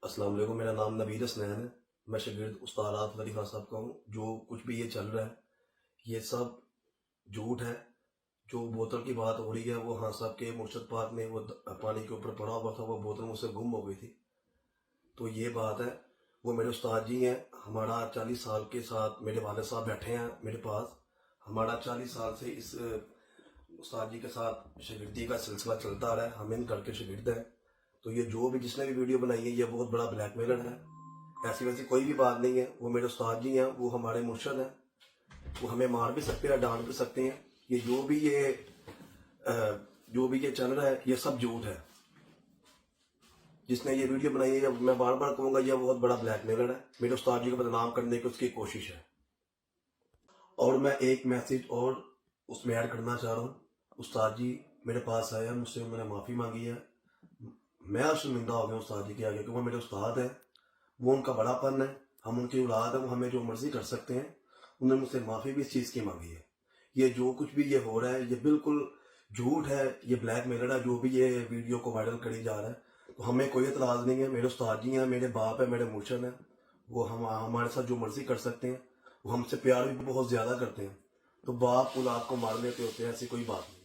السلام علیکم، میرا نام نوید حسنین ہے۔ میں شاگرد استاد عاطف علی خان صاحب کا ہوں۔ جو کچھ بھی یہ چل رہا ہے یہ سب جھوٹ ہے۔ جو بوتل کی بات ہو رہی ہے وہ ہاں صاحب کے مرشد پاک میں وہ پانی کے اوپر پڑا ہوا تھا، وہ بوتل مجھ سے گم ہو گئی تھی، تو یہ بات ہے۔ وہ میرے استاد جی ہیں۔ ہمارا 40 سال کے ساتھ میرے والد صاحب بیٹھے ہیں میرے پاس۔ ہمارا 40 سال سے اس استاد جی کے ساتھ شاگردی کا سلسلہ چلتا آ رہا ہے۔ ہم ان گھر کے شاگرد ہیں۔ تو یہ جو بھی جس نے بھی ویڈیو بنائی ہے یہ بہت بڑا بلیک میلر ہے۔ ایسی ویسی کوئی بھی بات نہیں ہے۔ وہ میرے استاد جی ہیں، وہ ہمارے مرشد ہیں، وہ ہمیں مار بھی سکتے ہیں، ڈانٹ بھی سکتے ہیں۔ یہ جو بھی یہ چل رہا ہے یہ سب جھوٹ ہے۔ جس نے یہ ویڈیو بنائی ہے میں بار بار کہوں گا یہ بہت بڑا بلیک میلر ہے۔ میرے استاد جی کو بدنام کرنے کی اس کی کوشش ہے۔ اور میں ایک میسج اور اس میں ایڈ کرنا چاہ رہا ہوں۔ استاد جی میرے پاس آئے ہیں، مجھ سے انہوں نے معافی مانگی ہے۔ میں شرمندہ ہو گیا استاد جی کے آگے کہ وہ میرے استاد ہیں، وہ ان کا بڑا پن ہے، ہم ان کی اولاد ہیں، وہ ہمیں جو مرضی کر سکتے ہیں۔ انہوں نے مجھ سے معافی بھی اس چیز کی مانگی ہے۔ یہ جو کچھ بھی یہ ہو رہا ہے یہ بالکل جھوٹ ہے، یہ بلیک میلر ہے۔ جو بھی یہ ویڈیو کو وائرل کری جا رہا ہے تو ہمیں کوئی اعتراض نہیں ہے۔ میرے استاد جی ہیں، میرے باپ ہیں، میرے مرشد ہیں، وہ ہمارے ساتھ جو مرضی کر سکتے ہیں۔ وہ ہم سے پیار بھی بہت زیادہ کرتے ہیں۔ تو باپ اولاد کو مار لیتے ہوتے ہیں، ایسی کوئی بات نہیں۔